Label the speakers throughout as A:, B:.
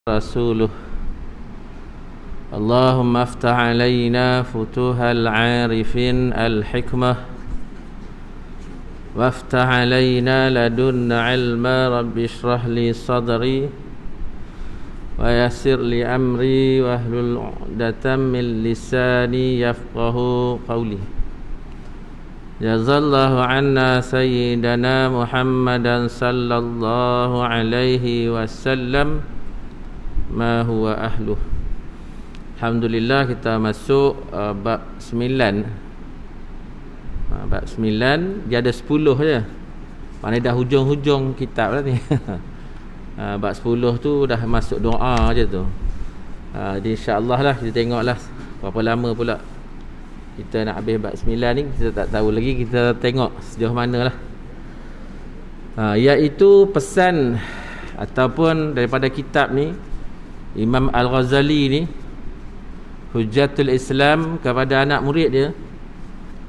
A: رسوله اللهم افتح علينا فتوح العارفين الحكمة وافتح علينا لدن علما رب اشرح لي صدري ويسر لي أمري واحلل عقدة من لساني يفقه قولي جزا الله عنا سيدنا محمدا صلى الله عليه وسلم ma huwa ahluh. Alhamdulillah, kita masuk bab 9. Bab 9 dia ada 10 je. Maknanya dah hujung-hujung kitab dah ni. Bab 10 tu dah masuk doa je tu. Jadi insya-Allah lah kita tengoklah berapa lama pula kita nak habis bab 9 ni, kita tak tahu lagi, kita tengok sejauh manalah. Iaitu pesan ataupun daripada kitab ni Imam Al-Ghazali ni, Hujjatul Islam, kepada anak murid dia.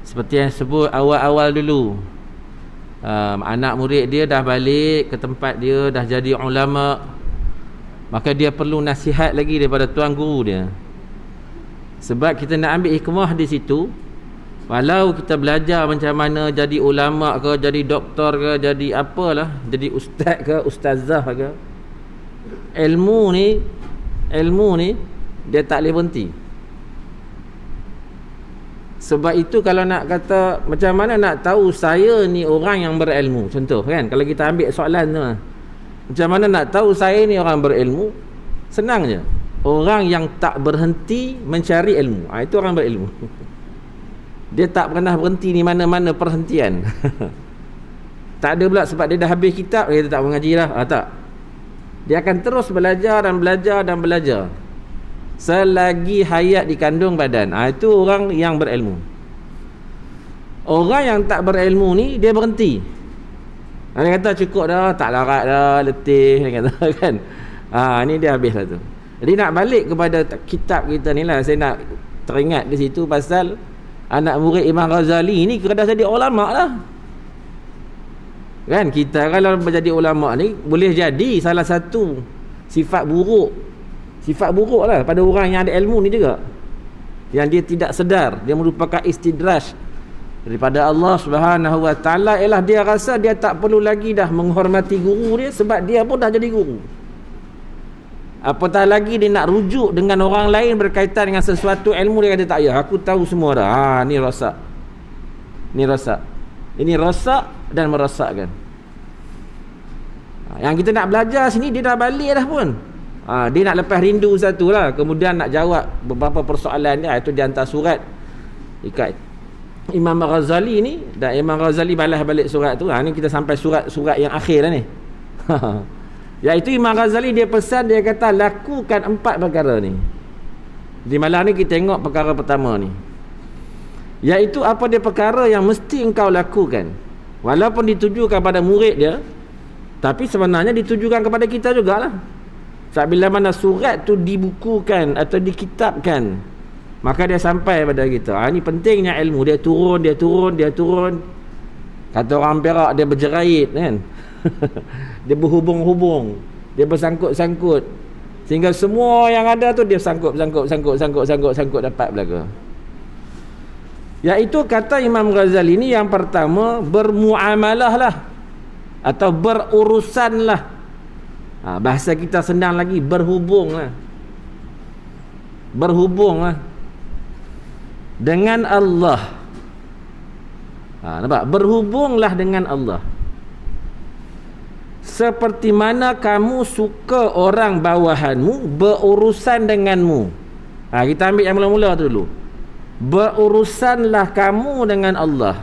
A: Seperti yang sebut awal-awal dulu, anak murid dia dah balik ke tempat dia, dah jadi ulama, maka dia perlu nasihat lagi daripada tuan guru dia. Sebab kita nak ambil hikmah di situ. Walau kita belajar macam mana jadi ulama ke, jadi doktor ke, jadi apalah, jadi ustaz ke, ustazah ke, ilmu ni dia tak boleh berhenti. Sebab itu kalau nak kata macam mana nak tahu saya ni orang yang berilmu, contoh kan, kalau kita ambil soalan tu, macam mana nak tahu saya ni orang berilmu, senang je. Orang yang tak berhenti mencari ilmu, itu orang berilmu. Dia tak pernah berhenti ni mana-mana perhentian. Tak ada pula sebab dia dah habis kitab dia tak mengaji dah, tak. Dia akan terus belajar dan belajar dan belajar selagi hayat dikandung badan. Itu orang yang berilmu. Orang yang tak berilmu ni dia berhenti. Dia kata cukup dah, tak larat dah, letih, dia kata kan. Ni dia habis lah tu. Jadi nak balik kepada kitab kita ni lah, saya nak teringat di situ pasal anak murid Imam Ghazali ni kena dah jadi ulama lah. Kan kita kalau menjadi ulama ni boleh jadi salah satu sifat buruk lah pada orang yang ada ilmu ni juga, yang dia tidak sedar, dia merupakan istidraj daripada Allah Subhanahu Wa Taala. Ialah dia rasa dia tak perlu lagi dah menghormati guru dia sebab dia pun dah jadi guru. Apatah lagi dia nak rujuk dengan orang lain berkaitan dengan sesuatu ilmu, dia kata tak payah, aku tahu semua dah. Ni rosak, ini rosak dan merosakkan. Yang kita nak belajar sini, dia dah balik dah pun. Dia nak lepas rindu satu lah, kemudian nak jawab beberapa persoalan dia. Itu dia hantar surat ikat Imam Ghazali ni, dan Imam Ghazali balas balik surat tu. Ni kita sampai surat yang akhir dah ni. Iaitu Imam Ghazali dia pesan, dia kata lakukan 4 perkara ni. Di malam ni kita tengok perkara pertama ni, iaitu apa dia perkara yang mesti engkau lakukan, walaupun ditujukan pada murid dia, tapi sebenarnya ditujukan kepada kita jugalah. Sebab bila mana surat tu dibukukan atau dikitabkan, maka dia sampai pada kita. Ini pentingnya ilmu. Dia turun. Kata orang Perak, dia berjerait kan. Dia berhubung-hubung, dia bersangkut-sangkut, sehingga semua yang ada tu dia sangkut dapat belaka. Iaitu kata Imam Ghazali ni, yang pertama bermuamalah lah, atau berurusan lah. Bahasa kita senang lagi, berhubung lah dengan Allah. Nampak? Berhubunglah dengan Allah seperti mana kamu suka orang bawahanmu berurusan denganmu. Kita ambil yang mula-mula tu dulu. Berurusanlah kamu dengan Allah.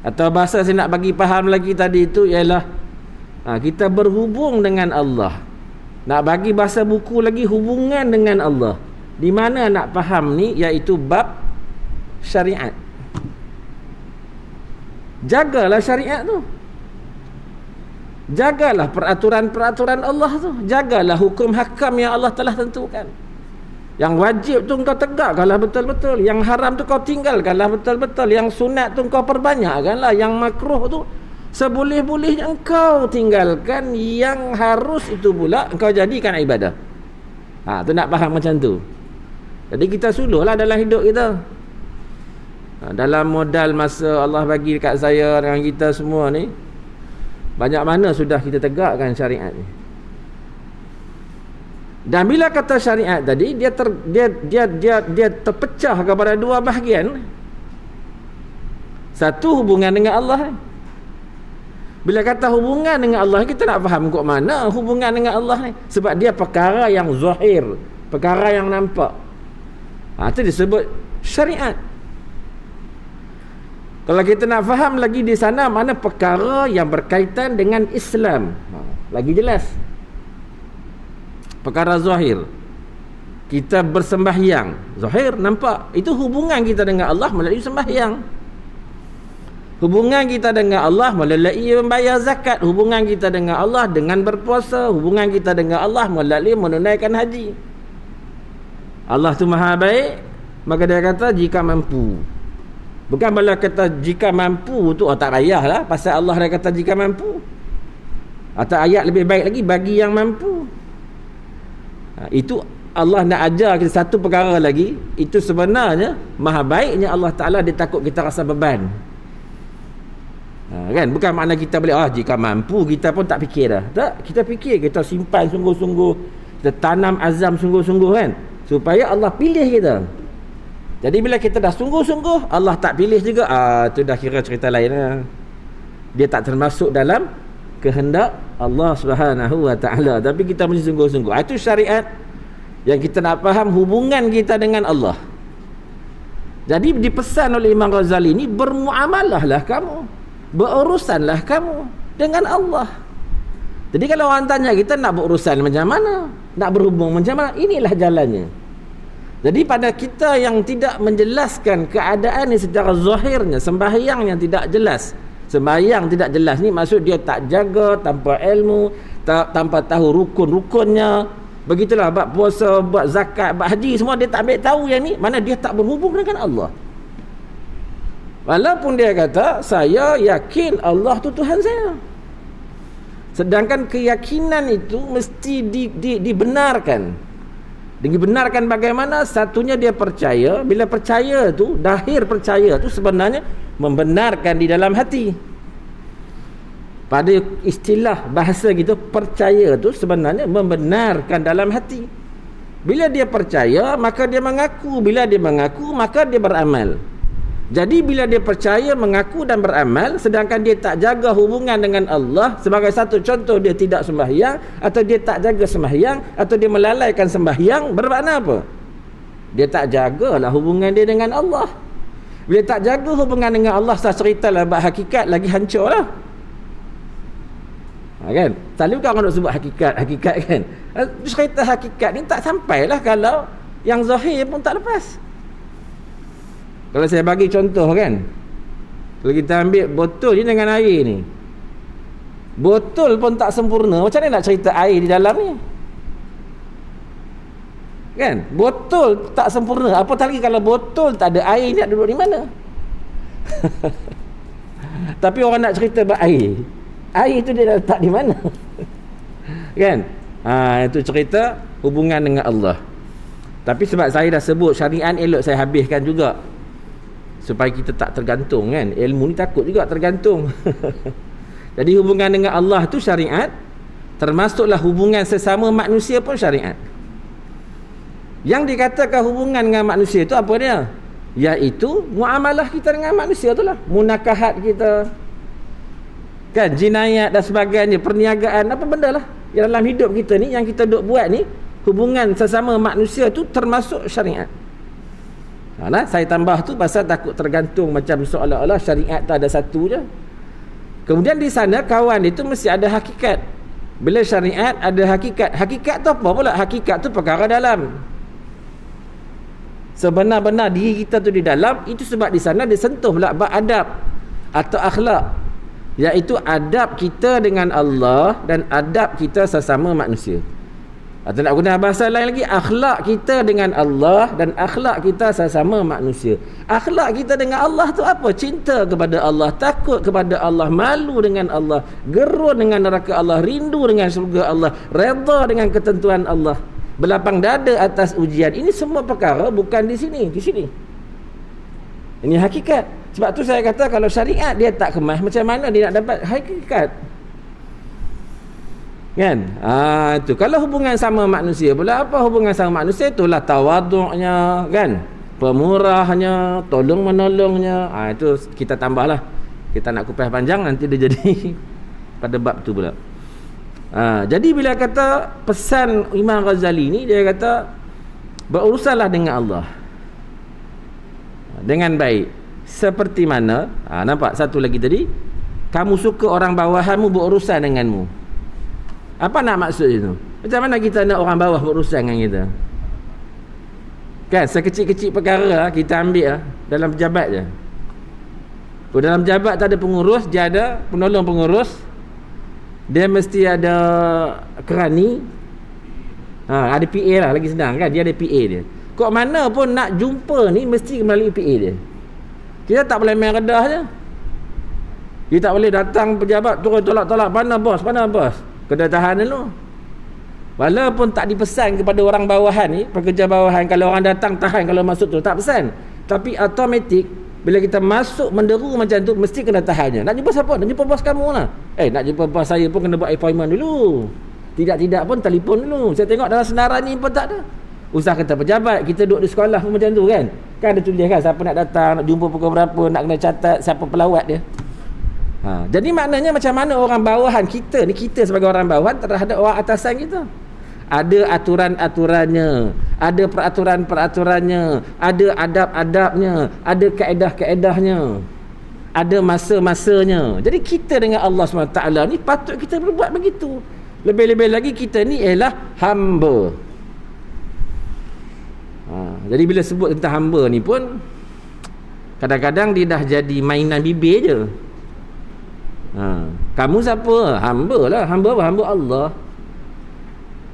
A: Atau bahasa saya nak bagi faham lagi tadi itu ialah kita berhubung dengan Allah. Nak bagi bahasa buku lagi, hubungan dengan Allah. Di mana nak faham ni, iaitu bab syariat. Jagalah syariat tu. Jagalah peraturan-peraturan Allah tu. Jagalah hukum hakam yang Allah telah tentukan. Yang wajib tu kau tegakkanlah betul-betul. Yang haram tu kau tinggalkanlah betul-betul. Yang sunat tu kau perbanyakkanlah. Yang makruh tu seboleh-bolehnya engkau tinggalkan. Yang harus itu pula engkau jadikan ibadah. Tu nak faham macam tu. Jadi kita suluhlah dalam hidup kita. Dalam modal masa Allah bagi dekat saya dengan kita semua ni, banyak mana sudah kita tegakkan syariat ni. Dan bila kata syariat tadi, dia terpecah kepada dua bahagian. Satu, hubungan dengan Allah. Bila kata hubungan dengan Allah, kita nak faham kok mana hubungan dengan Allah ni. Sebab dia perkara yang zahir, perkara yang nampak. Itu disebut syariat. Kalau kita nak faham lagi di sana, mana perkara yang berkaitan dengan Islam, lagi jelas. Perkara zahir, kita bersembahyang, zahir, nampak. Itu hubungan kita dengan Allah melalui sembahyang. Hubungan kita dengan Allah melalui membayar zakat. Hubungan kita dengan Allah dengan berpuasa. Hubungan kita dengan Allah melalui menunaikan haji. Allah tu maha baik, maka dia kata jika mampu. Bukan bila kata jika mampu tu tak payahlah, pasal Allah dia kata jika mampu. Atau ayat lebih baik lagi, bagi yang mampu. Itu Allah nak ajar kita satu perkara lagi. Itu sebenarnya maha baiknya Allah Ta'ala, dia takut kita rasa beban. Kan? Bukan makna kita boleh jika mampu, kita pun tak fikir dah. Tak, kita fikir, kita simpan sungguh-sungguh, kita tanam azam sungguh-sungguh kan, supaya Allah pilih kita. Jadi bila kita dah sungguh-sungguh, Allah tak pilih juga, tu dah kira cerita lain lah. Dia tak termasuk dalam kehendak Allah Subhanahu wa ta'ala. Tapi kita mesti sungguh-sungguh. Itu syariat yang kita nak faham hubungan kita dengan Allah. Jadi dipesan oleh Imam Ghazali ni, bermuamalahlah kamu, berurusanlah kamu dengan Allah. Jadi kalau orang tanya kita nak berurusan macam mana, nak berhubung macam mana, inilah jalannya. Jadi pada kita yang tidak menjelaskan keadaan ni secara zahirnya, sembahyang yang tidak jelas. Sembahyang tidak jelas ni maksud dia tak jaga, tanpa ilmu, tanpa tahu rukun-rukunnya. Begitulah bab puasa, bab zakat, bab haji, semua dia tak ambil tahu yang ni, mana dia tak berhubung dengan Allah. Walaupun dia kata saya yakin Allah tu Tuhan saya, sedangkan keyakinan itu mesti dibenarkan. Dibenarkan bagaimana? Satunya dia percaya. Bila percaya tu, dahir percaya tu sebenarnya membenarkan di dalam hati. Pada istilah bahasa gitu, percaya tu sebenarnya membenarkan dalam hati. Bila dia percaya, maka dia mengaku. Bila dia mengaku, maka dia beramal. Jadi bila dia percaya, mengaku dan beramal, sedangkan dia tak jaga hubungan dengan Allah, sebagai satu contoh dia tidak sembahyang, atau dia tak jaga sembahyang, atau dia melalaikan sembahyang, bermakna apa? Dia tak jagalah hubungan dia dengan Allah. Bila tak jaga hubungan dengan Allah, saya ceritalah bab hakikat, lagi hancur lah. Kan? Selalu kan orang nak sebut hakikat kan? Cerita hakikat ni tak sampailah kalau yang zahir pun tak lepas. Kalau saya bagi contoh kan, kalau kita ambil botol ni dengan air ni, botol pun tak sempurna, macam mana nak cerita air di dalam ni? Kan? Botol tak sempurna, apatah lagi kalau botol tak ada air, ni nak duduk di mana? Tapi orang nak cerita bab air tu dia letak di mana? Kan? Itu cerita hubungan dengan Allah. Tapi sebab saya dah sebut syariat, elok saya habiskan juga, supaya kita tak tergantung kan. Ilmu ni takut juga tergantung. Jadi hubungan dengan Allah tu syariat, termasuklah hubungan sesama manusia pun syariat. Yang dikatakan hubungan dengan manusia tu apa dia? Iaitu muamalah kita dengan manusia tu lah, munakahat kita kan, jinayat dan sebagainya, perniagaan, apa benda lah yang dalam hidup kita ni, yang kita duk buat ni, hubungan sesama manusia tu termasuk syariat. Saya tambah tu pasal takut tergantung, macam seolah-olah syariat tu ada satu je. Kemudian di sana kawan itu mesti ada hakikat. Bila syariat ada hakikat, hakikat tu apa pula? Hakikat tu perkara dalam, sebenar-benar diri kita tu di dalam. Itu sebab di sana disentuh pula bab adab atau akhlak, iaitu adab kita dengan Allah dan adab kita sesama manusia. Atau nak guna bahasa lain lagi, akhlak kita dengan Allah dan akhlak kita sesama manusia. Akhlak kita dengan Allah tu apa? Cinta kepada Allah, takut kepada Allah, malu dengan Allah, gerun dengan neraka Allah, rindu dengan syurga Allah, redha dengan ketentuan Allah. berlapang dada atas ujian. Ini semua perkara bukan di sini. Ini hakikat. Sebab tu saya kata kalau syariat dia tak kemas, macam mana dia nak dapat hakikat? Kan? Itu kalau hubungan sama manusia pula, apa hubungan sama manusia? Itulah tawaduknya, kan? Pemurahnya, tolong menolongnya. Itu kita tambahlah. Kita nak kupas panjang nanti dia jadi pada bab tu pula. Jadi bila kata pesan Imam Ghazali ni, dia kata berurusanlah dengan Allah dengan baik, seperti mana nampak satu lagi tadi, kamu suka orang bawahanmu berurusan denganmu. Apa nak maksud itu? Macam mana kita nak orang bawah berurusan dengan kita? Kan sekecil-kecil perkara kita ambil dalam pejabat je. Dalam pejabat tak ada pengurus, dia ada penolong pengurus. Dia mesti ada kerani. Ada PA lah, lagi senang kan, dia ada PA dia. Kok mana pun nak jumpa ni mesti melalui PA dia. Kita tak boleh main redah je. Kita tak boleh datang pejabat turun tolak-tolak, mana bos. Kena tahan dulu. Walaupun tak dipesan kepada orang bawahan ni, pekerja bawahan, kalau orang datang tahan, kalau masuk tu tak pesan. Tapi automatik bila kita masuk menderu macam tu, mesti kena tahannya. Nak jumpa siapa? Nak jumpa bos kamu lah. Nak jumpa bos saya pun kena buat appointment dulu. Tidak pun telefon dulu. Saya tengok dalam senaran ni pun tak ada. Usah kata pejabat, kita duduk di sekolah pun macam tu kan. Kan ada tulis kan, siapa nak datang, nak jumpa pukul berapa, nak kena catat siapa pelawat dia. Jadi maknanya macam mana orang bawahan kita ni, kita sebagai orang bawahan terhadap orang atasan kita. Ada aturan-aturannya, ada peraturan-peraturannya, ada adab-adabnya, ada kaedah-kaedahnya, ada masa-masanya. Jadi kita dengan Allah SWT ni patut kita berbuat begitu. Lebih-lebih lagi kita ni ialah hamba. Jadi bila sebut tentang hamba ni pun, kadang-kadang dia dah jadi mainan bibir je. Kamu siapa? Hamba lah. Hamba apa? Hamba Allah.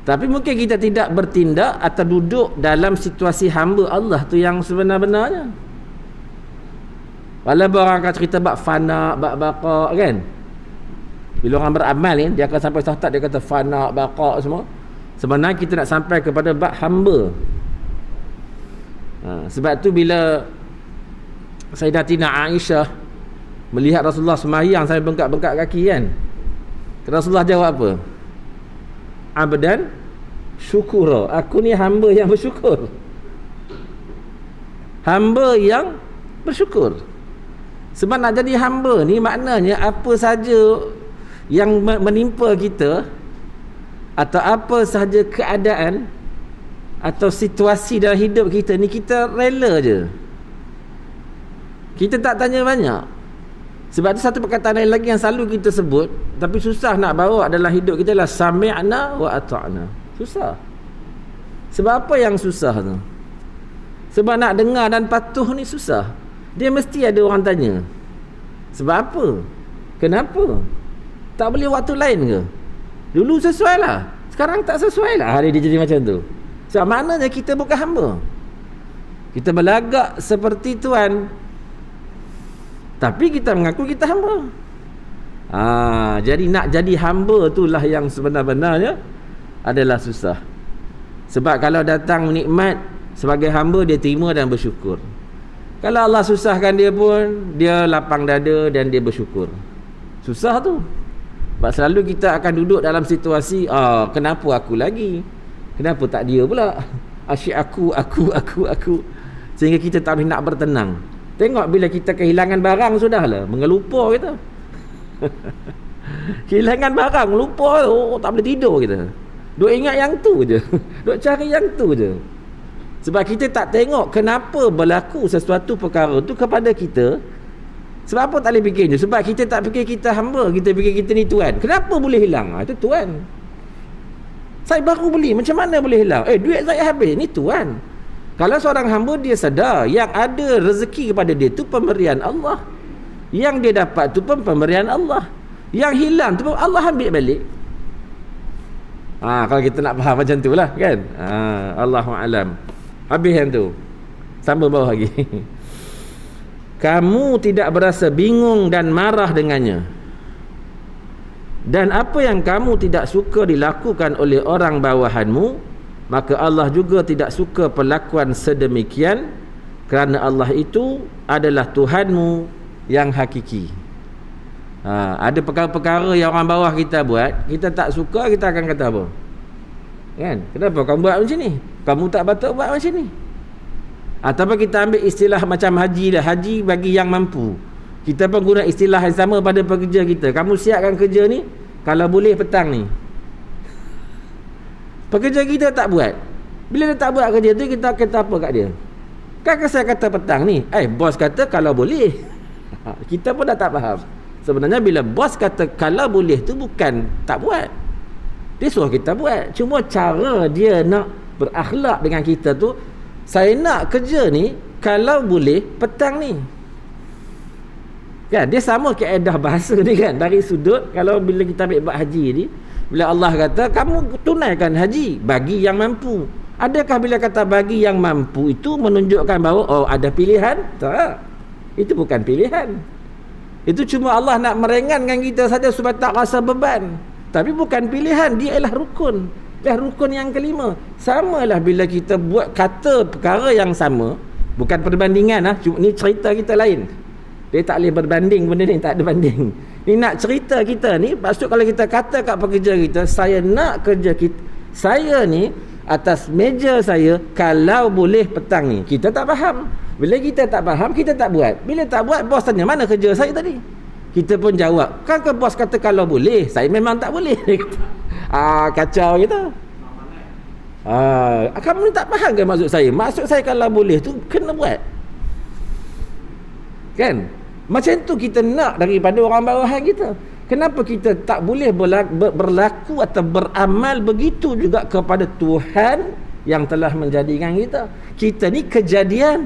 A: Tapi mungkin kita tidak bertindak atau duduk dalam situasi hamba Allah tu yang sebenar-benarnya. Walaupun orang akan cerita bab fana, bab baqa kan. Bila orang beramal ni, dia akan sampai tahap dia kata fana, baqa semua. Sebenarnya kita nak sampai kepada bab hamba. Sebab tu bila Sayyidatina Aisyah melihat Rasulullah sembahyang sampai bengkak-bengkak kaki kan, Rasulullah jawab apa? Abdan syukura, aku ni hamba yang bersyukur. Hamba yang bersyukur. Sebab nak jadi hamba ni maknanya apa saja yang menimpa kita, atau apa sahaja keadaan atau situasi dalam hidup kita ni, kita rela je. Kita tak tanya banyak. Sebab tu satu perkataan lain lagi yang selalu kita sebut tapi susah nak bawa dalam hidup kita lah, sami'na wa ata'na. Susah. Sebab apa yang susah tu? Sebab nak dengar dan patuh ni susah. Dia mesti ada orang tanya. Sebab apa? Kenapa? Tak boleh waktu lain ke? Dulu sesuai lah, sekarang tak sesuai lah. Hari dia jadi macam tu. Sebab maknanya kita bukan hamba. Kita berlagak seperti tuan, tapi kita mengaku kita hamba. Jadi nak jadi hamba itulah yang sebenar-benarnya adalah susah. Sebab kalau datang nikmat sebagai hamba, dia terima dan bersyukur. Kalau Allah susahkan dia pun, dia lapang dada dan dia bersyukur. Susah tu. Sebab selalu kita akan duduk dalam situasi, kenapa aku lagi? Kenapa tak dia pula? Asyik aku. Sehingga kita tak boleh nak bertenang. Tengok bila kita kehilangan barang, sudahlah mengelupa kita. Kehilangan barang, lupa, tak boleh tidur kita. Duk ingat yang tu je. Duk cari yang tu je. Sebab kita tak tengok kenapa berlaku sesuatu perkara tu kepada kita. Sebab apa tak boleh fikir je? Sebab kita tak fikir kita hamba, kita fikir kita ni tuan. Kenapa boleh hilang? Itu tuan. Saya baru beli, macam mana boleh hilang? Duit saya habis, ni tuan. Kalau seorang hamba dia sedar yang ada rezeki kepada dia tu pemberian Allah, yang dia dapat tu pun pemberian Allah, yang hilang tu pun Allah ambil balik. Kalau kita nak faham macam tu lah kan. Allahu alam. Habis yang tu, sambung bawah lagi. Kamu tidak berasa bingung dan marah dengannya, dan apa yang kamu tidak suka dilakukan oleh orang bawahanmu, maka Allah juga tidak suka perlakuan sedemikian, kerana Allah itu adalah Tuhanmu yang hakiki. Ada perkara-perkara yang orang bawah kita buat, kita tak suka, kita akan kata apa? Kan? Kenapa kamu buat macam ni? Kamu tak patut buat macam ni. Ataupun kita ambil istilah macam haji lah, haji bagi yang mampu. Kita pun guna istilah yang sama pada pekerja kita. Kamu siapkan kerja ni, kalau boleh petang ni. Pekerja kita tak buat. Bila dia tak buat kerja tu, kita kata apa kat dia? Kan saya kata petang ni, bos kata kalau boleh. Kita pun dah tak faham. Sebenarnya bila bos kata kalau boleh tu bukan tak buat. Dia suruh kita buat. Cuma cara dia nak berakhlak dengan kita tu, saya nak kerja ni kalau boleh petang ni. Kan, dia sama kaedah bahasa ni kan, dari sudut kalau bila kita ambil bab haji ni, bila Allah kata kamu tunaikan haji bagi yang mampu. Adakah bila kata bagi yang mampu itu menunjukkan bahawa ada pilihan? Tak. Itu bukan pilihan. Itu cuma Allah nak meringankan kita saja supaya tak rasa beban. Tapi bukan pilihan, dia ialah rukun. Dia rukun yang kelima. Samalah bila kita buat kata perkara yang sama, bukan perbandingan cuma ni cerita kita lain. Dia tak boleh berbanding, benda ni tak ada banding. Ni nak cerita kita ni, maksud kalau kita kata kat pekerja kita, saya nak kerja kita, saya ni atas meja saya kalau boleh petang ni. Kita tak faham. Bila kita tak faham, kita tak buat. Bila tak buat, bos tanya mana kerja saya tadi? Kita pun jawab, kan ke bos kata kalau boleh, saya memang tak boleh. Kacau kita. Kamu ni tak faham ke maksud saya? Maksud saya kalau boleh tu kena buat. Kan? Macam tu kita nak daripada orang bawahan kita. Kenapa kita tak boleh berlaku atau beramal begitu juga kepada Tuhan yang telah menjadikan kita? Kita ni kejadian.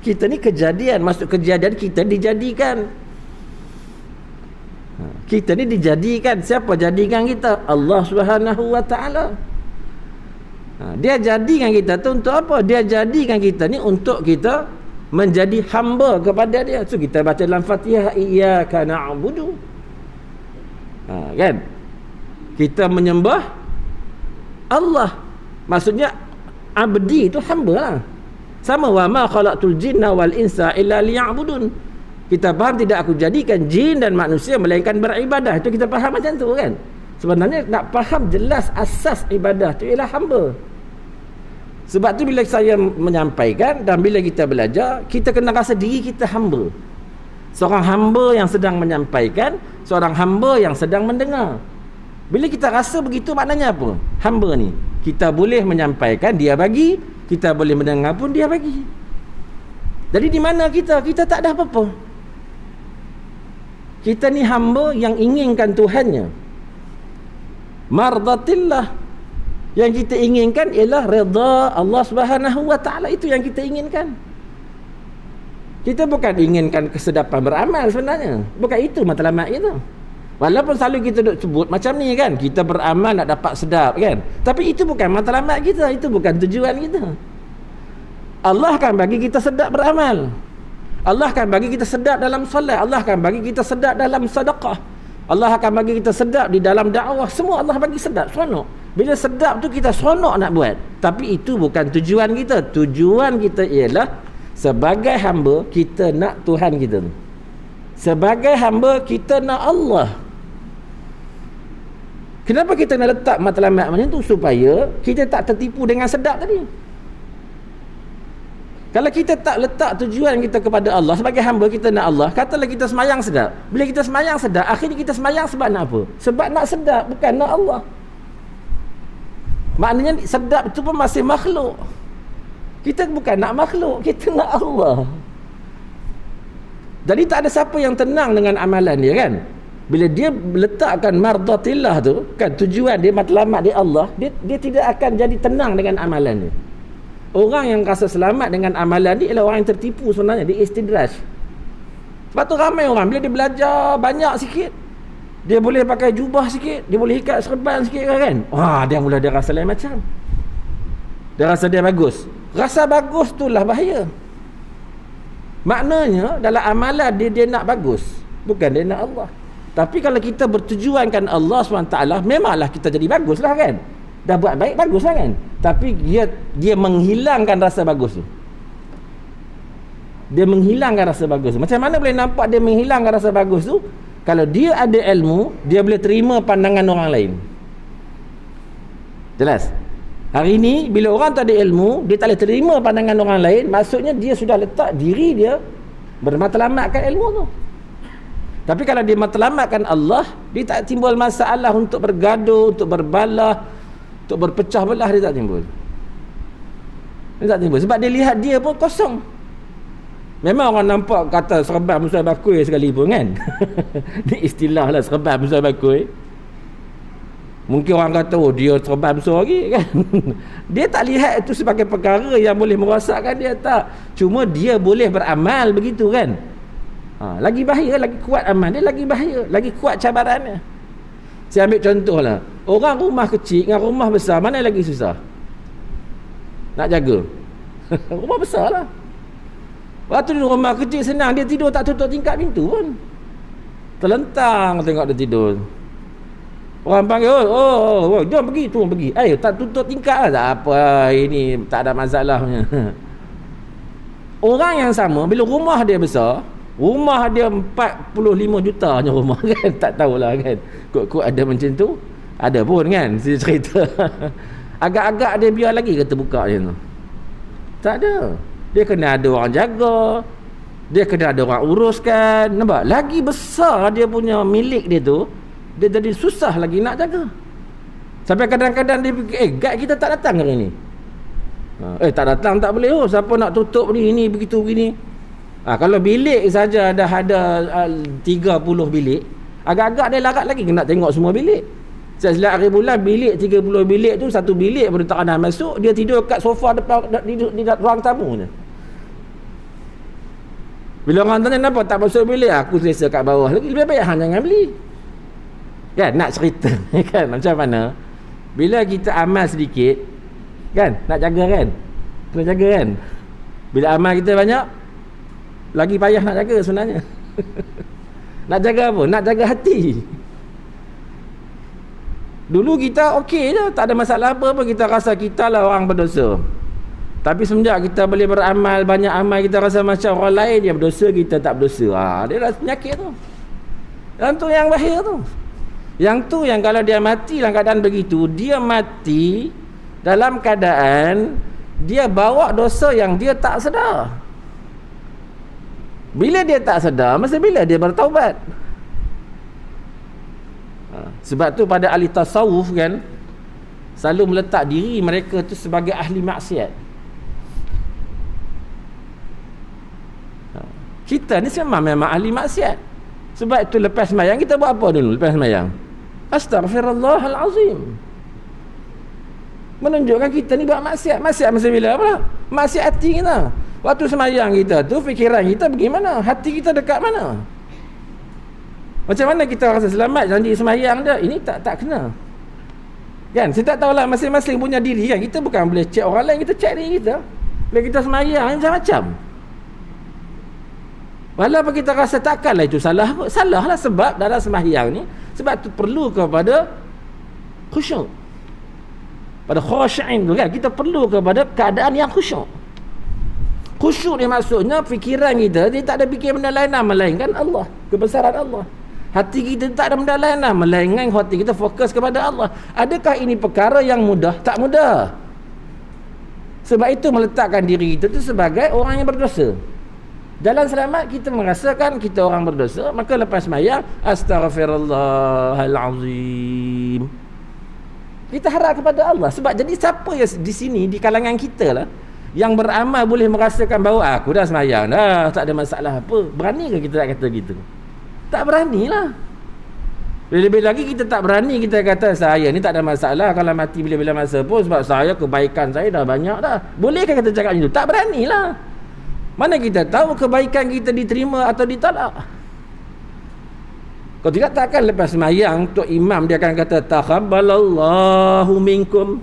A: Kita ni kejadian. Maksud kejadian, kita dijadikan. Kita ni dijadikan. Siapa jadikan kita? Allah Subhanahu Wa Taala. Dia jadikan kita tu untuk apa? Dia jadikan kita ni untuk kita menjadi hamba kepada dia. So kita baca dalam Fatihah, iyyaka na'budu. Kan? Kita menyembah Allah. Maksudnya abdi itu hamba lah. Sama wa ma khalaqtul jinna wal insa illa liya'budun. Kita faham tidak aku jadikan jin dan manusia melainkan beribadah. Itu kita faham macam tu kan. Sebenarnya nak faham jelas asas ibadah tu ialah hamba. Sebab tu bila saya menyampaikan dan bila kita belajar, kita kena rasa diri kita hamba. Seorang hamba yang sedang menyampaikan, seorang hamba yang sedang mendengar. Bila kita rasa begitu, maknanya apa? Hamba ni, kita boleh menyampaikan, dia bagi. Kita boleh mendengar pun, dia bagi. Jadi di mana kita? Kita tak ada apa-apa. Kita ni hamba yang inginkan Tuhannya. Mardatillah. Yang kita inginkan ialah redha Allah Subhanahu Wa Taala. Itu yang kita inginkan. Kita bukan inginkan kesedapan beramal sebenarnya. Bukan itu matlamat kita. Walaupun selalu kita duk sebut macam ni kan, kita beramal nak dapat sedap kan. Tapi itu bukan matlamat kita, itu bukan tujuan kita. Allah akan bagi kita sedap beramal. Allah akan bagi kita sedap dalam solat, Allah akan bagi kita sedap dalam sedekah. Allah akan bagi kita sedap di dalam dakwah. Semua Allah bagi sedap, seronok. Bila sedap tu kita seronok nak buat. Tapi itu bukan tujuan kita. Tujuan kita ialah sebagai hamba kita nak Tuhan kita. Sebagai hamba kita nak Allah. Kenapa kita nak letak matlamat macam tu? Supaya kita tak tertipu dengan sedap tadi. Kalau kita tak letak tujuan kita kepada Allah, sebagai hamba kita nak Allah, katalah kita semayang sedap. Bila kita semayang sedap, akhirnya kita semayang sebab nak apa? Sebab nak sedap, bukan nak Allah. Maknanya sedap itu pun masih makhluk. Kita bukan nak makhluk, kita nak Allah. Jadi tak ada siapa yang tenang dengan amalan dia kan. Bila dia letakkan mardatillah tu, kan tujuan dia, matlamat dia Allah, dia tidak akan jadi tenang dengan amalan dia. Orang yang rasa selamat dengan amalan dia ialah orang yang tertipu sebenarnya, dia istidraj. Sebab tu ramai orang bila dia belajar banyak sikit, dia boleh pakai jubah sikit, dia boleh ikat serban sikit kan. Wah, dia mula dia rasa lain macam. Dia rasa dia bagus. Rasa bagus itulah bahaya. Maknanya dalam amalan dia nak bagus, bukan dia nak Allah. Tapi kalau kita bertujuankan Allah SWT, memanglah kita jadi baguslah kan. dah buat baik, bagus lah kan. Tapi dia menghilangkan rasa bagus tu. Dia menghilangkan rasa bagus tu. Macam mana boleh nampak dia menghilangkan rasa bagus tu? Kalau dia ada ilmu, dia boleh terima pandangan orang lain. Jelas? Hari ni bila orang tak ada ilmu, dia tak boleh terima pandangan orang lain, maksudnya dia sudah letak diri dia bermatlamatkan ilmu tu. Tapi kalau dia matlamatkan Allah, dia tak timbul masalah untuk bergaduh, untuk berbalah, untuk berpecah belah, dia tak timbul. Dia tak timbul sebab dia lihat dia pun kosong. Memang orang nampak kata serban musuh bakui sekalipun kan. Ni istilah lah, serban musuh bakui. Mungkin orang kata dia serban musuh lagi kan. Dia tak lihat itu sebagai perkara yang boleh merosakkan dia, tak. Cuma dia boleh beramal begitu kan. Lagi bahaya, lagi kuat amal dia, lagi bahaya, lagi kuat cabarannya. Saya ambil contoh lah, orang rumah kecil dengan rumah besar, mana lagi susah nak jaga? Rumah besar lah. Waktu di rumah kecil senang, dia tidur tak tutup tingkap pintu pun, terlentang tengok dia tidur. Orang panggil, oh jom pergi, turun pergi, tak tutup tingkap lah. Tak apa, ini tak ada masalah punya. Orang yang sama, bila rumah dia besar, rumah dia 45 juta hanya rumah kan, tak tahulah kan, kok ada macam tu, ada pun kan, saya cerita. Agak-agak dia biar lagi kata buka macam tu, tak ada. Dia kena ada orang jaga, dia kena ada orang uruskan, nampak? Lagi besar dia punya milik dia tu, dia jadi susah lagi nak jaga. Sampai kadang-kadang dia fikir, guide kita tak datang hari ni. Tak datang tak boleh, siapa nak tutup ni, ini begitu begini. Kalau bilik saja dah ada 30 bilik, agak-agak dia larat lagi nak tengok semua bilik. Saya silap hari bulan, bilik 30 bilik tu, satu bilik pun tak ada masuk, dia tidur kat sofa depan di ruang tamu je. Bila orang tanya kenapa tak masuk bilik, aku selesa kat bawah lagi, lebih baik hang jangan beli kan. Nak cerita kan macam mana bila kita amal sedikit kan, nak jaga kan, kena jaga kan. Bila amal kita banyak, lagi payah nak jaga sebenarnya. Nak jaga apa? Nak jaga hati. Dulu kita okey je, tak ada masalah apa-apa, kita rasa kita lah orang berdosa. Tapi semenjak kita boleh beramal, banyak amal, kita rasa macam orang lain dia berdosa, kita tak berdosa. Dia rasa penyakit tu. Yang tu yang bahaya tu. Yang tu yang kalau dia mati dalam keadaan begitu, dia mati dalam keadaan dia bawa dosa yang dia tak sedar. Bila dia tak sedar, masa bila dia bertaubat? Sebab tu pada ahli tasawuf kan, selalu meletak diri mereka tu sebagai ahli maksiat. Kita ni memang ahli maksiat. Sebab itu lepas sembahyang kita buat apa dulu lepas sembahyang? Astaghfirullahalazim. Menunjukkan kita ni buat maksiat. Maksiat masa bila apa? Maksiat hati kita. Waktu sembahyang kita tu, fikiran kita bagaimana? Hati kita dekat mana? Macam mana kita rasa selamat janji sembahyang dia? Ini tak kena. Kan? Saya tak tahulah, masing-masing punya diri kan. Kita bukan boleh cek orang lain, kita cek diri kita. Bila kita sembahyang macam-macam. Walaupun kita rasa takkanlah itu salah, salah lah sebab dalam sembahyang ni, sebab tu perlu kepada khusyuk. Pada khushu'in tu kan, kita perlu kepada keadaan yang khusyuk. Khusyuk ni maksudnya fikiran kita dia tak ada fikir benda lain melainkan Allah, kebesaran Allah. Hati kita tak ada benda lain melainkan hati kita fokus kepada Allah. Adakah ini perkara yang mudah? Tak mudah. Sebab itu meletakkan diri kita tu sebagai orang yang berdosa. Jalan selamat kita merasakan kita orang berdosa, maka lepas sembahyang astaghfirullahalazim, kita harap kepada Allah. Sebab jadi siapa yang di sini di kalangan kita lah yang beramal boleh merasakan bahawa aku dah sembahyang dah, tak ada masalah apa? Berani ke kita nak kata gitu? Tak beranilah. Lebih lagi kita tak berani kita kata saya ni tak ada masalah kalau mati bila-bila masa pun sebab saya kebaikan saya dah banyak dah. Bolehkah kita cakap macam tu? Tak beranilah. Mana kita tahu kebaikan kita diterima atau ditolak? Kalau tidak, takkan lepas sembahyang Tok Imam dia akan kata taqabbalallahu minkum.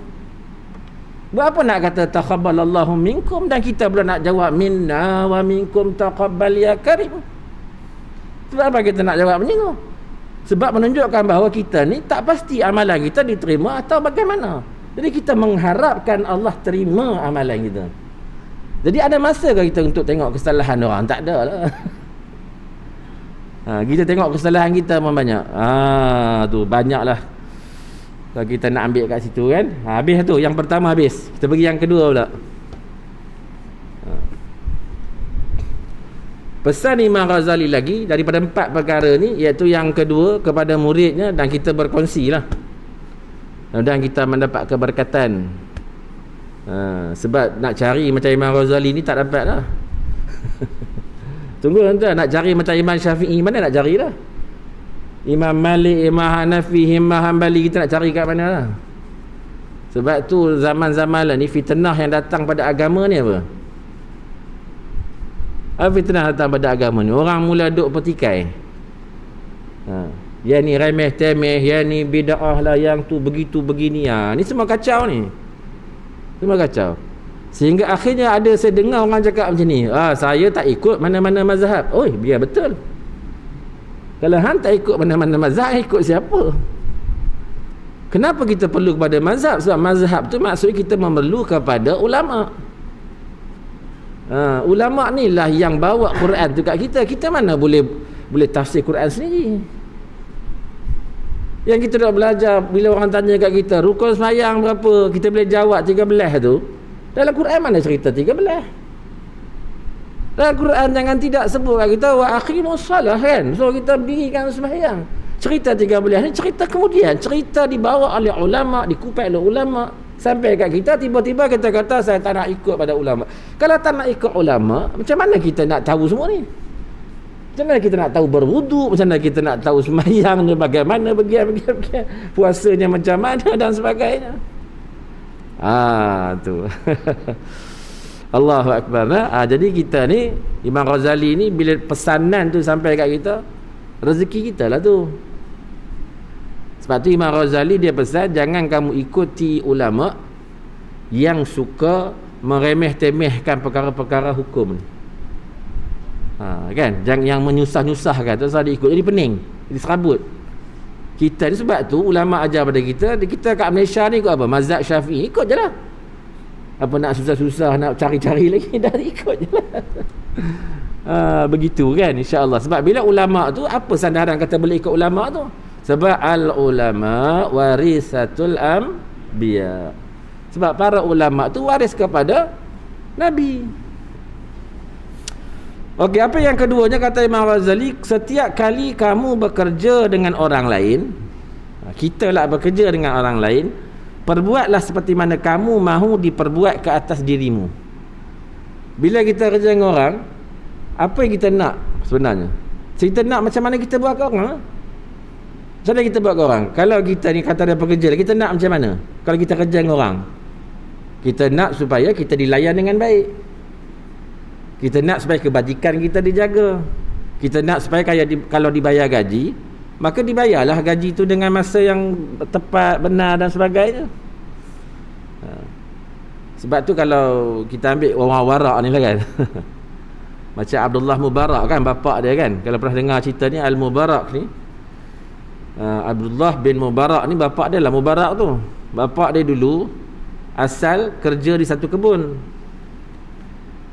A: Buat apa nak kata taqabbalallahu minkum dan kita pula nak jawab minna wa minkum taqabbal ya karim? Sebab apa kita nak jawab macam tu? Sebab menunjukkan bahawa kita ni tak pasti amalan kita diterima atau bagaimana. Jadi kita mengharapkan Allah terima amalan kita. Jadi ada masa ke kita untuk tengok kesalahan orang? Tak ada lah. Kita tengok kesalahan kita pun banyak. Tu banyak lah. Kalau kita nak ambil kat situ kan. Habis tu, yang pertama habis. Kita pergi yang kedua pula. Pesan Imam Ghazali lagi daripada 4 perkara ni, iaitu yang kedua kepada muridnya, dan kita berkongsi lah. Dan kita mendapat keberkatan. Sebab nak cari macam Imam Ghazali ni tak dapat lah. Tunggu tuan, nak cari macam Imam Syafi'i mana nak cari lah. Imam Malik, Imam Hanafi, Imam Hanbali, kita nak cari kat mana lah. Sebab tu zaman-zaman lah ni fitnah yang datang pada agama ni apa? Apa fitnah datang pada agama ni? Orang mula duk pertikai. Yang ni remeh temeh, yang ni bid'ah lah, yang tu begitu begini. Ni semua kacau ni. Semua kacau. Sehingga akhirnya ada saya dengar orang cakap macam ni. Saya tak ikut mana-mana mazhab. Oi, biar betul. Kalau hang tak ikut mana-mana mazhab, ikut siapa? Kenapa kita perlu kepada mazhab? Sebab mazhab tu maksudnya kita memerlu kepada ulama. Ulama ni lah yang bawa Quran tu kat kita. Kita mana boleh tafsir Quran sendiri. Yang kita dah belajar, bila orang tanya kat kita rukun sembahyang berapa, kita boleh jawab 13 tu. Dalam Quran mana cerita 13? Dalam Quran jangan tidak sebut kat kita wa aqimus salah kan. So kita berdirikan sembahyang. Cerita 13 ni cerita kemudian, cerita dibawa oleh ulama, dikupai oleh ulama sampai kat kita. Tiba-tiba kita kata saya tak nak ikut pada ulama. Kalau tak nak ikut ulama, macam mana kita nak tahu semua ni? Macam mana kita nak tahu berwuduk? Macam mana kita nak tahu sembahyangnya bagaimana, bagian puasanya macam mana dan sebagainya. Tu. Allahu Akbar. Jadi kita ni, Imam Ghazali ni bila pesanan tu sampai kat kita, rezeki kita lah tu. Sebab tu Imam Ghazali dia pesan, jangan kamu ikuti ulama yang suka meremeh-temehkan perkara-perkara hukum ni. Kan, yang menyusah-nyusahkan tu saya ikut, jadi pening, jadi serabut. Kita ni sebab tu ulama ajar pada kita kat Malaysia ni ikut apa? Mazhab Syafi'i, ikut je lah. Apa nak susah-susah nak cari-cari lagi, dah ikut je lah. Begitu kan, insya-Allah. Sebab bila ulama tu, apa sandaran kata boleh ikut ulama tu? Sebab al-ulama warisatul anbiya. Sebab para ulama tu waris kepada Nabi. Okey, apa yang keduanya kata Imam Ghazali, setiap kali kamu bekerja dengan orang lain, kita lah bekerja dengan orang lain, perbuatlah seperti mana kamu mahu diperbuat ke atas dirimu. Bila kita kerja dengan orang, apa yang kita nak sebenarnya? Kita nak macam mana kita buat ke orang? Macam mana kita buat ke orang? Kalau kita ni kata ada pekerja, kita nak macam mana? Kalau kita kerja dengan orang, kita nak supaya kita dilayan dengan baik. Kita nak supaya kebajikan kita dijaga. Kita nak supaya kalau dibayar gaji, maka dibayarlah gaji itu dengan masa yang tepat, benar dan sebagainya. Sebab tu kalau kita ambil orang warak ni lah kan. Macam Abdullah Mubarak kan, bapak dia kan. Kalau pernah dengar cerita ni, Al-Mubarak ni, Abdullah bin Mubarak ni bapak dia lah Mubarak tu. Bapak dia dulu asal kerja di satu kebun.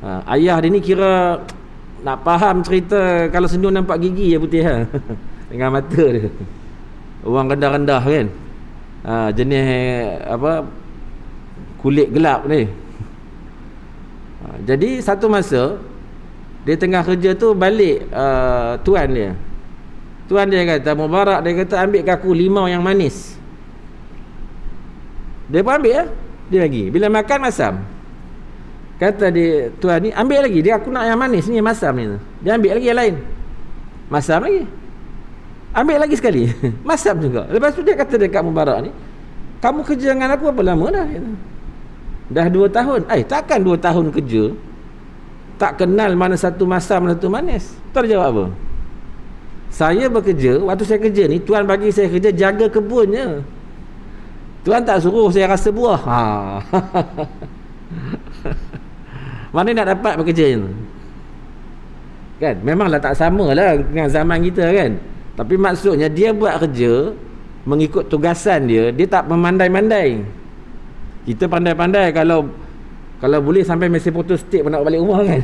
A: Ayah dia ni kira nak faham cerita, kalau senyum nampak gigi ya putih dengan mata dia. Orang rendah-rendah kan. Jenis apa, kulit gelap ni. Jadi satu masa dia tengah kerja tu balik, tuan dia kata, Mubarak, dia kata ambil aku limau yang manis. Dia pun ambil dia bagi. Bila makan masam, kata dia, tuan ni ambil lagi, dia aku nak yang manis ni, yang masam ni. Dia ambil lagi yang lain, masam lagi, ambil lagi sekali masam juga. Lepas tu dia kata dekat Mubarak ni, kamu kerja dengan aku berapa lama dah? Dah 2 tahun. Takkan 2 tahun kerja tak kenal mana satu masam, mana satu manis? Tahu dia jawab apa? Saya bekerja, waktu saya kerja ni, tuan bagi saya kerja jaga kebunnya. Tuan tak suruh saya rasa buah. Mana nak dapat bekerja ni? Kan? Memanglah tak sama lah dengan zaman kita kan. Tapi maksudnya dia buat kerja mengikut tugasan dia. Dia tak memandai-mandai. Kita pandai-pandai kalau boleh sampai mesin putus stick pun nak balik rumah kan.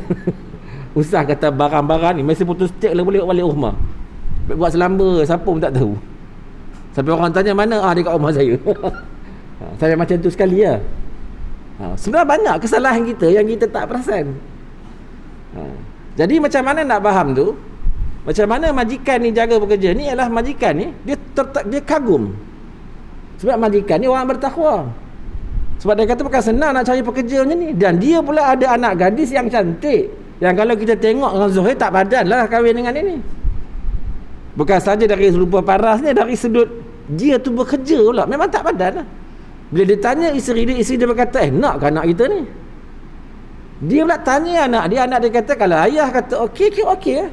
A: Usah kata barang-barang ni mesin putus stick lah boleh balik rumah. Buat selamba siapa pun tak tahu. Sampai orang tanya mana, dekat rumah saya. Saya macam tu sekali lah. Sebenarnya banyak kesalahan kita yang kita tak perasan. Jadi macam mana nak faham tu? Macam mana majikan ni jaga pekerja ni ialah majikan ni dia kagum. Sebab majikan ni orang bertakwa. Sebab dia kata bukan senang nak cari pekerja macam ni. Dan dia pula ada anak gadis yang cantik, yang kalau kita tengok dengan Zuhair tak padan lah kahwin dengan ini. Bukan saja dari rupa parasnya, dari sudut dia tu bekerja pula memang tak padan lah. Bila dia tanya isteri dia berkata, nak ke anak kita ni? Dia pula tanya anak dia kata, kalau ayah kata okey lah.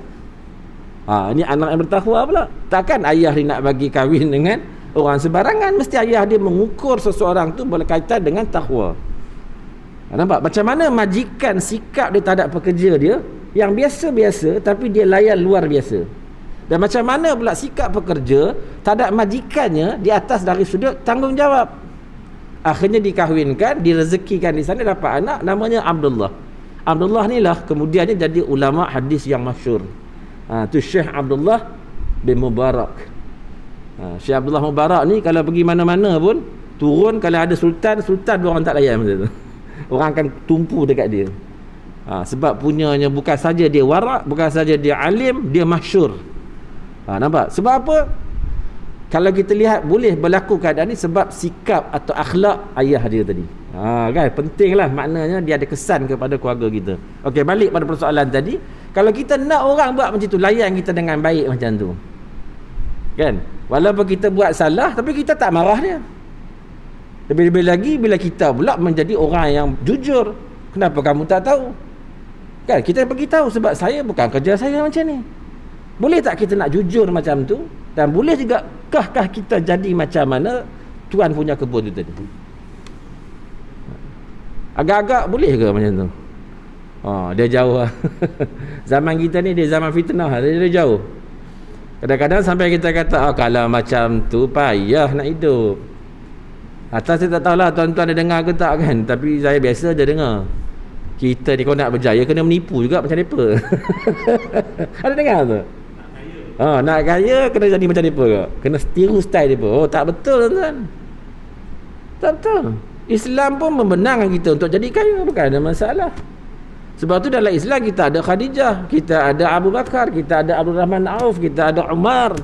A: Ini anak yang bertakwa pula. Takkan ayah dia nak bagi kahwin dengan orang sembarangan. Mesti ayah dia mengukur seseorang tu berkaitan dengan takwa. Nampak macam mana majikan sikap dia terhadap pekerja dia yang biasa-biasa tapi dia layan luar biasa. Dan macam mana pula sikap pekerja terhadap majikannya di atas dari sudut tanggungjawab. Akhirnya dikahwinkan, direzekikan di sana, dapat anak namanya Abdullah. Abdullah ni lah kemudiannya jadi ulama hadis yang masyhur. Tu Syekh Abdullah bin Mubarak. Syekh Abdullah Mubarak ni kalau pergi mana-mana pun turun, kalau ada sultan orang tak layan macam tu. Orang akan tumpu dekat dia. Sebab punyanya bukan saja dia warak, bukan saja dia alim, dia masyhur. Nampak? Sebab apa? Kalau kita lihat boleh berlaku keadaan ni sebab sikap atau akhlak ayah dia tadi. Kan pentinglah, maknanya dia ada kesan kepada keluarga kita. Okey, balik pada persoalan tadi. Kalau kita nak orang buat macam tu, layan kita dengan baik macam tu. Kan? Walaupun kita buat salah tapi kita tak marah dia. Lebih-lebih lagi bila kita pula menjadi orang yang jujur. Kenapa kamu tak tahu? Kan kita pergi tahu sebab saya bukan kerja saya macam ni. Boleh tak kita nak jujur macam tu? Dan boleh juga kah kita jadi macam mana tuan punya kebun tu tadi? Agak-agak boleh ke macam tu? Dia jauh lah. Zaman kita ni dia zaman fitnah, dia jauh. Kadang-kadang sampai kita kata kalau macam tu payah nak hidup. Atas saya tak tahulah tuan-tuan ada dengar ke tak kan, tapi saya biasa je dengar. Kita ni kalau nak berjaya kena menipu juga macam mereka. Ada dengar tu? Nak kaya kena jadi macam mereka ke? Kena tiru style mereka. Tak betul tuan-tuan. Tak betul. Islam pun membenarkan kita untuk jadi kaya, bukan ada masalah. Sebab tu dalam Islam kita ada Khadijah, kita ada Abu Bakar, kita ada Abdul Rahman Auf, kita ada Umar,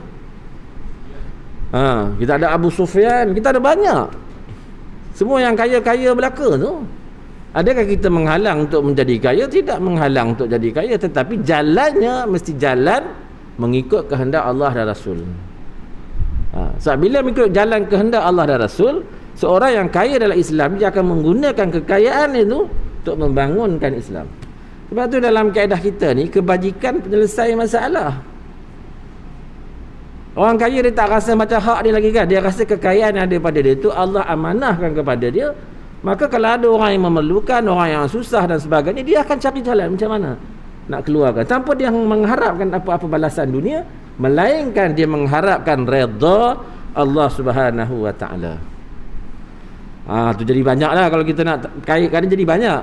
A: kita ada Abu Sufyan, kita ada banyak. Semua yang kaya-kaya belaka tu. Adakah kita menghalang untuk menjadi kaya? Tidak menghalang untuk jadi kaya, tetapi jalannya mesti jalan mengikut kehendak Allah dan Rasul. Sebab bila mengikut jalan kehendak Allah dan Rasul, seorang yang kaya dalam Islam dia akan menggunakan kekayaan itu untuk membangunkan Islam. Sebab tu dalam kaedah kita ni, kebajikan penyelesai masalah. Orang kaya dia tak rasa macam hak dia lagi kan, dia rasa kekayaan yang ada pada dia tu Allah amanahkan kepada dia. Maka kalau ada orang yang memerlukan, orang yang susah dan sebagainya, dia akan cari jalan macam mana nak keluarkan, tanpa dia mengharapkan apa-apa balasan dunia, melainkan dia mengharapkan redha Allah Subhanahu wa taala. Tu jadi banyaklah kalau kita nak kaitkan, jadi banyak.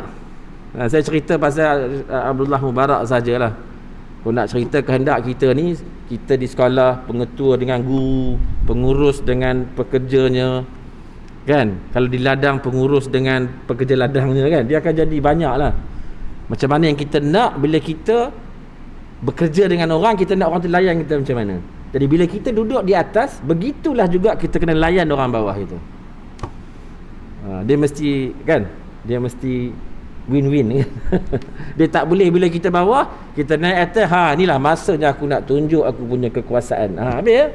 A: Saya cerita pasal Abdullah Mubarak sajalah. Kalau nak cerita kehendak kita ni, kita di sekolah, pengetua dengan guru, pengurus dengan pekerjanya, kan? Kalau di ladang, pengurus dengan pekerja ladangnya, kan? Dia akan jadi banyaklah. Macam mana yang kita nak bila kita bekerja dengan orang, kita nak orang tu layan kita macam mana. Jadi bila kita duduk di atas, begitulah juga kita kena layan orang bawah itu. Dia mesti, kan? Dia mesti win-win, kan? Dia tak boleh bila kita bawah, kita naik atas, inilah masanya aku nak tunjuk aku punya kekuasaan. Habis ya?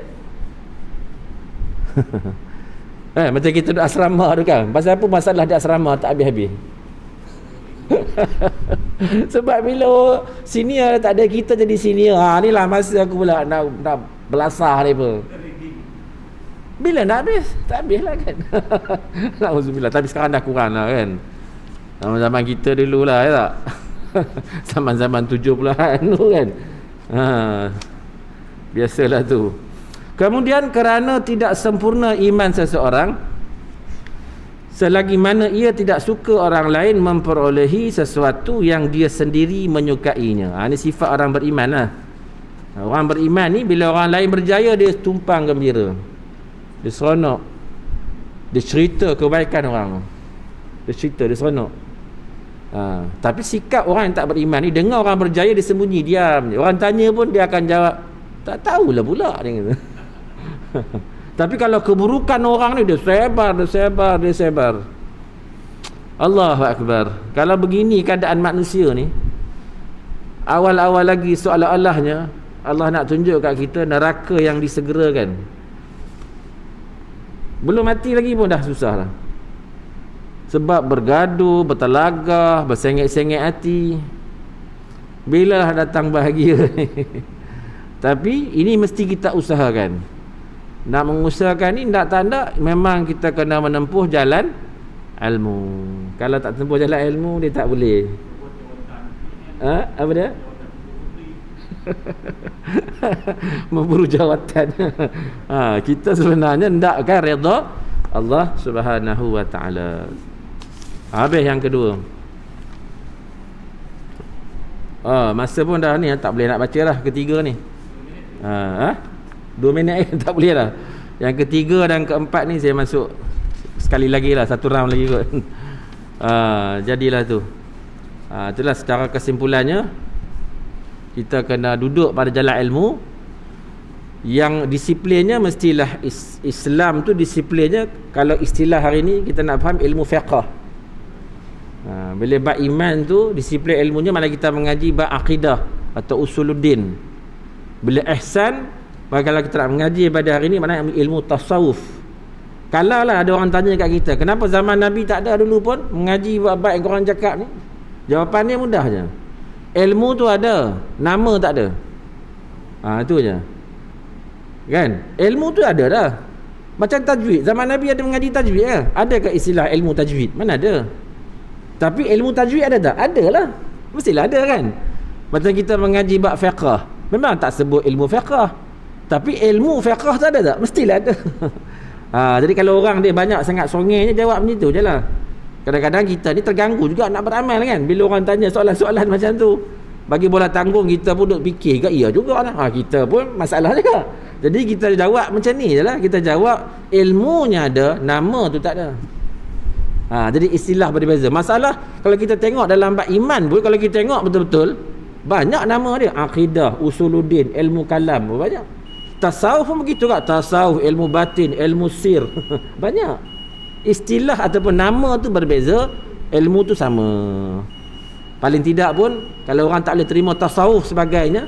A: Macam kita duduk asrama tu kan, pasal apa masalah di asrama tak habis-habis. Sebab bila senior tak ada, kita jadi senior, inilah masa aku pula nak belasah mereka. Bila nak habis? Tak habis lah kan. Alhamdulillah. Tapi sekarang dah kurang lah kan. Zaman kita dulu lah, ya tak? Zaman-zaman 70-an tu kan. Biasalah tu. Kemudian kerana tidak sempurna iman seseorang, selagi mana ia tidak suka orang lain memperolehi sesuatu yang dia sendiri menyukainya. Ini sifat orang beriman lah. Orang beriman ni bila orang lain berjaya, dia tumpang gembira, dia seronok, dia cerita kebaikan orang, dia cerita, dia seronok. Tapi sikap orang yang tak beriman ni, dengar orang berjaya dia sembunyi, diam. Orang tanya pun dia akan jawab, tak tahulah pula, dia kata. Tapi kalau keburukan orang ni, dia sebar. Allahu Akbar. Kalau begini keadaan manusia ni, awal-awal lagi seolah-olahnya Allah nak tunjuk kat kita neraka yang disegerakan. Belum mati lagi pun dah susah lah. Sebab bergaduh, bertelagah, bersengit-sengit hati. Bila datang bahagia ni? Tapi ini mesti kita usahakan. Nak mengusahakan ni, tak tanda memang kita kena menempuh jalan ilmu. Kalau tak tempuh jalan ilmu, dia tak boleh. Apa dia? Memburu jawatan. Kita sebenarnya hendakkan redha Allah Subhanahu wa taala. Habis yang kedua. Masa pun dah ni, tak boleh nak baca dah ketiga ni. 2 minit tak boleh dah. Yang ketiga dan keempat ni saya masuk sekali lagi lah, satu round lagi kot. Jadilah tu. Itulah secara kesimpulannya, kita kena duduk pada jalan ilmu. Yang disiplinnya mestilah Islam tu disiplinnya, kalau istilah hari ni kita nak faham, ilmu fiqh. Bila bab iman tu disiplin ilmunya, mana kita mengaji bab akidah atau usuluddin. Bila ihsan, kalau kita nak mengaji pada hari ni, mana ilmu tasawuf. Kalau lah ada orang tanya kat kita, kenapa zaman Nabi tak ada dulu pun mengaji bab-bab yang korang cakap ni? Jawapannya mudah je. Ilmu tu ada, nama tak ada. Itu je. Kan? Ilmu tu ada dah. Macam tajwid, zaman Nabi ada mengaji tajwid ke? Adakah istilah ilmu tajwid? Mana ada. Tapi ilmu tajwid ada tak? Ada lah. Mestilah ada kan? Macam kita mengaji bab fiqh, memang tak sebut ilmu fiqh, tapi ilmu fiqh tu ada tak? Mestilah ada. Jadi kalau orang dia banyak sangat songenya, jawab macam tu je lah. Kadang-kadang kita ni terganggu juga nak beramal kan, bila orang tanya soalan-soalan macam tu. Bagi bola tanggung, kita pun duk fikir ke, iya juga lah. Kita pun masalah juga. Jadi kita jawab macam ni je lah. Kita jawab ilmunya ada, nama tu tak ada. Jadi istilah berbeza. Masalah kalau kita tengok dalam bab iman pun, kalau kita tengok betul-betul, banyak nama dia. Akidah, usuluddin, ilmu kalam, banyak. Tasawuf pun begitu kan, tasawuf, ilmu batin, ilmu sir. Banyak. Istilah ataupun nama tu berbeza, ilmu tu sama. Paling tidak pun kalau orang tak boleh terima tasawuf sebagainya,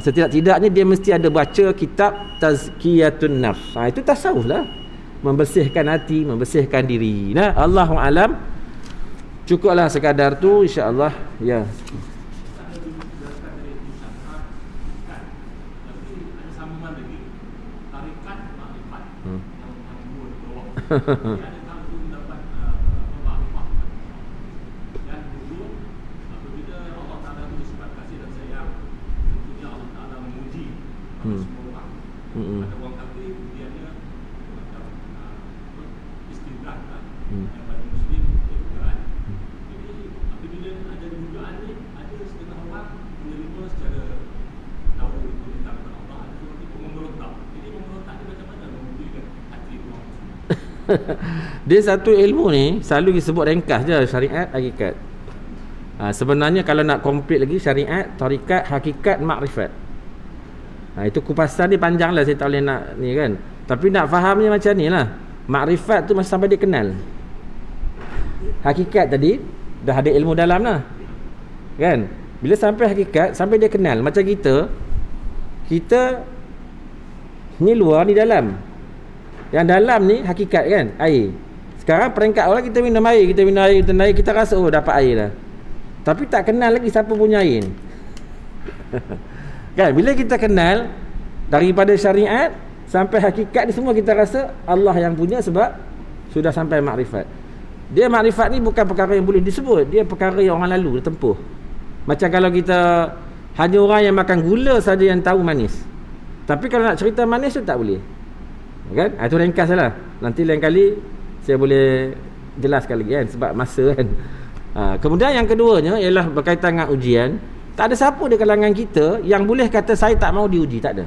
A: setidak-tidaknya dia mesti ada baca kitab Tazkiyatun Nafs. Itu tasawuf lah. Membersihkan hati, membersihkan diri. Nah, Allahu alam. Cukuplah sekadar tu, insya-Allah. Ya. Dia satu ilmu ni selalu disebut ringkas je, syariat, hakikat. Sebenarnya kalau nak komplit lagi, syariat, tarikat, hakikat, makrifat. Itu kupasan dia panjang lah, saya tak boleh nak ni kan. Tapi nak fahamnya macam ni lah. Makrifat tu masa sampai dia kenal. Hakikat tadi dah ada ilmu dalam lah kan. Bila sampai hakikat, sampai dia kenal. Macam kita ni luar, ni dalam. Yang dalam ni hakikat kan, air. Sekarang peringkat awal kita minum air, kita rasa dapat air dah. Tapi tak kenal lagi siapa punya air ni. Kan, bila kita kenal daripada syariat sampai hakikat ni, semua kita rasa Allah yang punya, sebab sudah sampai makrifat. Dia makrifat ni bukan perkara yang boleh disebut, dia perkara yang orang lalu dia tempuh. Macam kalau kita hanya orang yang makan gula saja yang tahu manis. Tapi kalau nak cerita manis tu tak boleh. Kan? Itu ringkas lah. Nanti lain kali saya boleh jelaskan lagi kan, sebab masa kan. Kemudian yang keduanya ialah berkaitan dengan ujian. Tak ada siapa di kalangan kita yang boleh kata saya tak mau diuji, tak ada.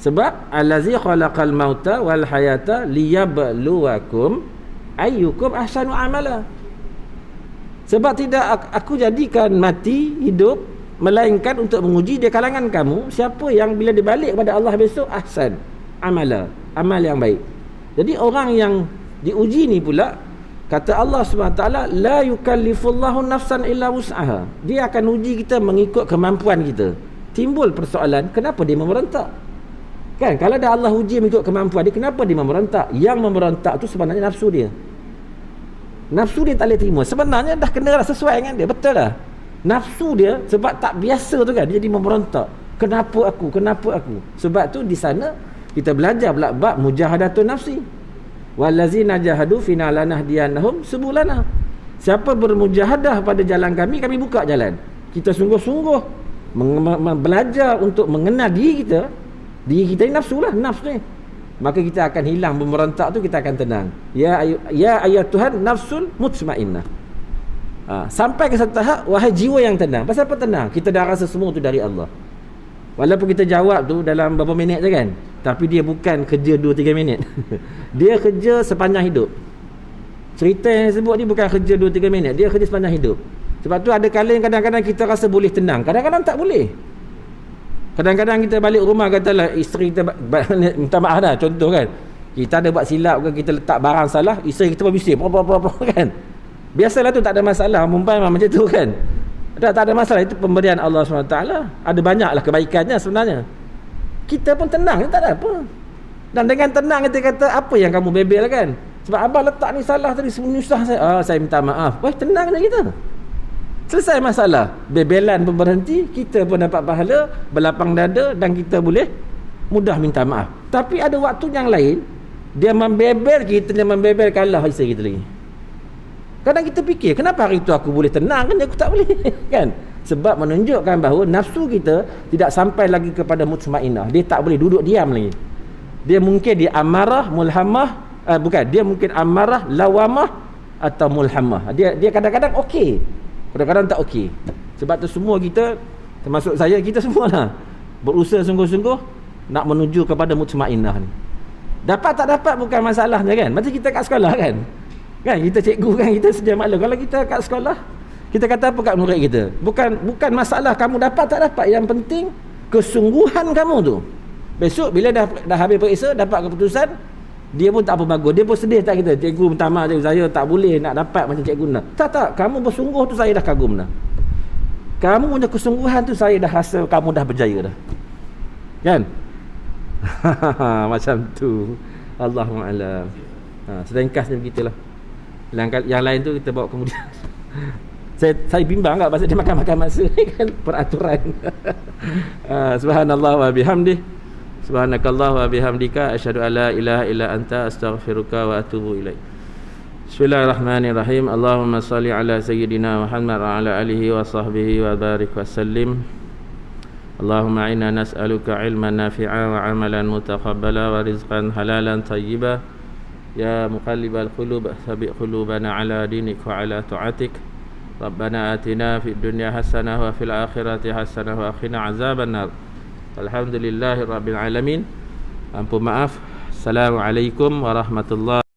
A: Sebab allazi khalaqal mauta wal hayata liyabluwakum ayyukum ahsanu amala. Sebab tidak aku jadikan mati hidup melainkan untuk menguji di kalangan kamu siapa yang bila dibalik kepada Allah besok ahsan amala, amal yang baik. Jadi orang yang diuji ni pula, kata Allah SWT, la yukallifullahu nafsan illa wus'aha. Dia akan uji kita mengikut kemampuan kita. Timbul persoalan, kenapa dia memberontak? Kan, kalau dah Allah uji mengikut kemampuan dia, kenapa dia memberontak? Yang memberontak tu sebenarnya nafsu dia. Nafsu dia tak boleh terima. Sebenarnya dah kena lah sesuai dengan dia, betul lah. Nafsu dia sebab tak biasa tu kan, dia jadi memberontak. Kenapa aku? Kenapa aku? Sebab tu di sana kita belajar pula bab mujahadatun nafsi. Wallazina jahadu fina lanahdiyannahum subulana. Siapa bermujahadah pada jalan kami buka jalan. Kita sungguh-sungguh belajar untuk mengenal diri kita. Diri kita ni nafsu lah, nafsu ni. Maka kita akan hilang pemberontak tu, kita akan tenang. Ya ayat Tuhan nafsul mutmainnah. Sampai ke satu tahap, wahai jiwa yang tenang. Pasal apa tenang? Kita dah rasa semua tu dari Allah. Walaupun kita jawab tu dalam berapa minit je kan, tapi dia bukan kerja 2-3 minit. Dia kerja sepanjang hidup. Cerita yang sebut ni bukan kerja 2-3 minit, dia kerja sepanjang hidup. Sebab tu ada kala yang kadang-kadang kita rasa boleh tenang, kadang-kadang tak boleh. Kadang-kadang kita balik rumah, katalah isteri kita minta maaf dah, contoh kan, kita ada buat silap ke, kita letak barang salah, isteri kita berbising apa kan. Biasalah tu, tak ada masalah. Mumpai macam tu kan, tak ada masalah. Itu pemberian Allah SWT. Ada banyaklah kebaikannya sebenarnya. Kita pun tenang, tak ada apa. Dan dengan tenang kita kata, apa yang kamu bebel kan? Sebab abang letak ni salah tadi, menyusah saya. Saya minta maaf. Wah, tenang je kita. Selesai masalah. Bebelan pun berhenti, kita pun dapat pahala, berlapang dada, dan kita boleh mudah minta maaf. Tapi ada waktu yang lain, dia membebel kita, dia membebel kalah isteri kita lagi. Kadang kita fikir, kenapa hari itu aku boleh tenang kan, aku tak boleh kan? Sebab menunjukkan bahawa nafsu kita tidak sampai lagi kepada mutmainnah. Dia tak boleh duduk diam lagi. Dia mungkin dia amarah, mulhamah, dia mungkin amarah, lawamah atau mulhamah. Dia kadang-kadang okey, kadang-kadang tak okey. Sebab tu semua kita, termasuk saya, kita semualah berusaha sungguh-sungguh nak menuju kepada mutmainnah ni. Dapat tak dapat bukan masalahnya kan? Macam kita kat sekolah kan? Kan kita cikgu kan, kita sedia maklum. Kalau kita kat sekolah, kita kata apa kat murid kita? Bukan masalah kamu dapat tak dapat, yang penting kesungguhan kamu tu. Besok bila dah habis periksa, dapat keputusan, dia pun tak apa bagus. Dia pun sedih tak kita, cikgu minta maaf cikgu, saya tak boleh nak dapat macam cikgu nak. Tak, kamu bersungguh tu saya dah kagum dah. Kamu punya kesungguhan tu saya dah rasa kamu dah berjaya dah. Kan? Macam tu. Allahu a'lam. Sedengkasnya begitulah. Yang lain tu kita bawa kemudian. Saya bimbang tak pasal dia makan masa ni kan, peraturan. Subhanallah wa bihamdih. Subhanakallah wa bihamdika asyhadu an la ilaha illa anta astaghfiruka wa atubu ilaik. Bismillahirrahmanirrahim. Allahumma salli ala sayyidina Muhammad wa ala alihi wa sahbihi wa barik wa sallim. Allahumma inna nas'aluka ilman nafi'a wa amalan mutaqabbala wa rizqan halalan tayyiba. Ya muqallibal qulub tsabbit qulubana ala dinik wa ala ta'atik. Rabbana atina fid dunya hasanah wa fil akhirati hasanah wa qina azabannar. Alhamdulillahirabbil alamin. Ampun maaf. Assalamualaikum warahmatullahi